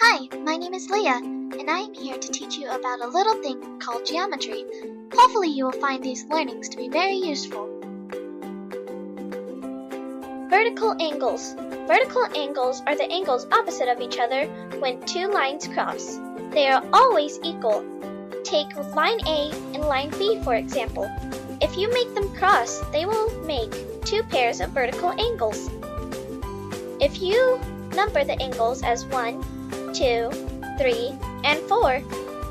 Hi, my name is Leah, and I am here to teach you about a little thing called geometry. Hopefully you will find these learnings to be very useful. Vertical angles. Vertical angles are the angles opposite of each other when two lines cross. They are always equal. Take line A and line B for example. If you make them cross, they will make two pairs of vertical angles. If you number the angles as 1, 2, 3, and 4,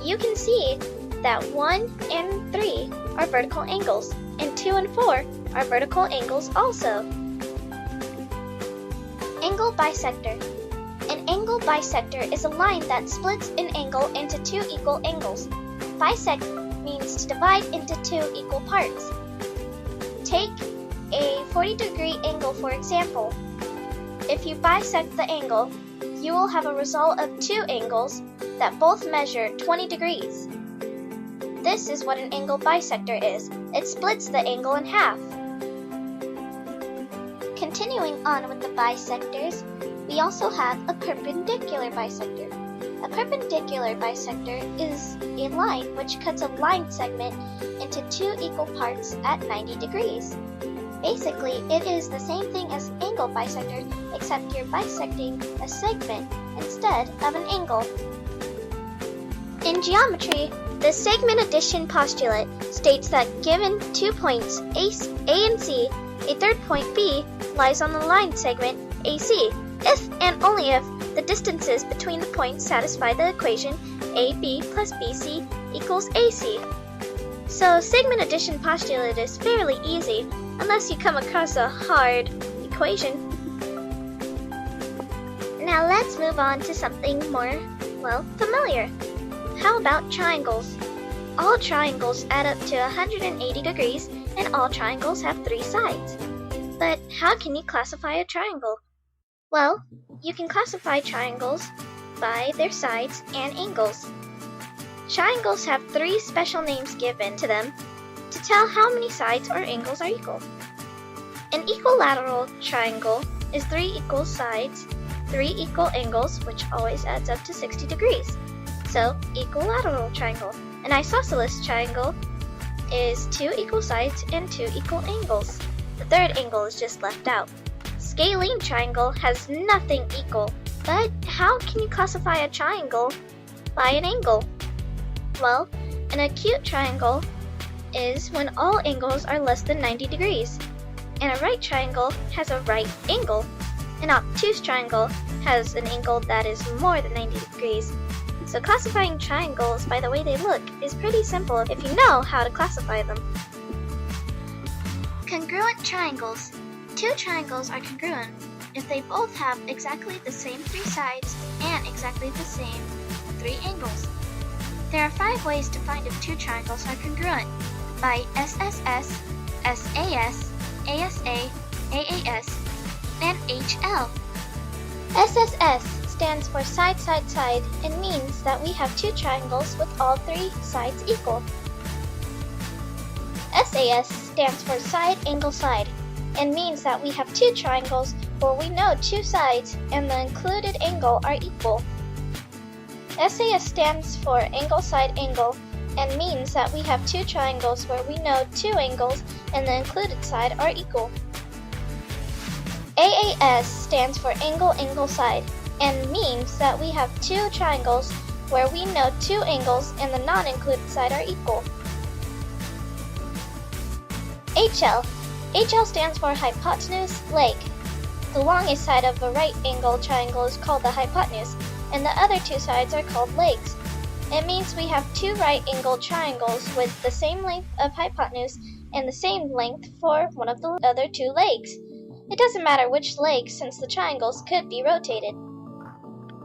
you can see that 1 and 3 are vertical angles, and 2 and 4 are vertical angles also. Angle bisector. An angle bisector is a line that splits an angle into two equal angles. Bisect means to divide into two equal parts. Take a 40-degree angle for example. If you bisect the angle, you will have a result of two angles that both measure 20 degrees. This is what an angle bisector is. It splits the angle in half. Continuing on with the bisectors, we also have a perpendicular bisector. A perpendicular bisector is a line which cuts a line segment into two equal parts at 90 degrees. Basically, it is the same thing as an angle bisector, except you're bisecting a segment instead of an angle. In geometry, the segment addition postulate states that given 2 points A and C, a third point B lies on the line segment AC, if and only if the distances between the points satisfy the equation AB plus BC equals AC. So segment addition postulate is fairly easy, unless you come across a hard equation. Now let's move on to something more, familiar. How about triangles? All triangles add up to 180 degrees, and all triangles have three sides. But how can you classify a triangle? Well, you can classify triangles by their sides and angles. Triangles have three special names given to them to tell how many sides or angles are equal. An equilateral triangle is three equal sides, three equal angles, which always adds up to 60 degrees. So, equilateral triangle. An isosceles triangle is two equal sides and two equal angles. The third angle is just left out. Scalene triangle has nothing equal. But how can you classify a triangle by an angle? Well, an acute triangle is when all angles are less than 90 degrees. And a right triangle has a right angle. An obtuse triangle has an angle that is more than 90 degrees. So classifying triangles by the way they look is pretty simple if you know how to classify them. Congruent triangles. Two triangles are congruent if they both have exactly the same three sides and exactly the same three angles. There are 5 ways to find if two triangles are congruent: by SSS, SAS, ASA, AAS, and HL. SSS stands for side, side, side, and means that we have two triangles with all three sides equal. SAS stands for side, angle, side, and means that we have two triangles where we know two sides and the included angle are equal. SAS stands for angle, side, angle, and means that we have two triangles where we know two angles and the included side are equal. AAS stands for angle, angle, side, and means that we have two triangles where we know two angles and the non-included side are equal. HL. HL stands for hypotenuse, leg. The longest side of a right angle triangle is called the hypotenuse, and the other two sides are called legs. It means we have two right angle triangles with the same length of hypotenuse and the same length for one of the other two legs. It doesn't matter which leg since the triangles could be rotated.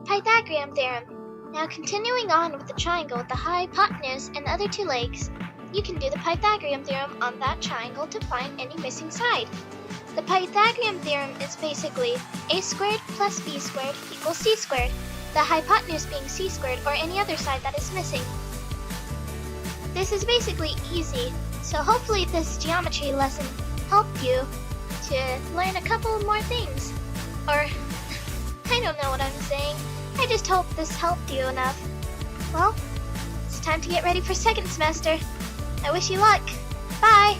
Pythagorean theorem. Now continuing on with the triangle with the hypotenuse and the other two legs, you can do the Pythagorean theorem on that triangle to find any missing side. The Pythagorean theorem is basically a squared plus b squared equals c squared, the hypotenuse being c squared or any other side that is missing. This is basically easy, so hopefully this geometry lesson helped you to learn a couple more things. Or, I don't know what I'm saying. I just hope this helped you enough. Well, it's time to get ready for second semester. I wish you luck. Bye!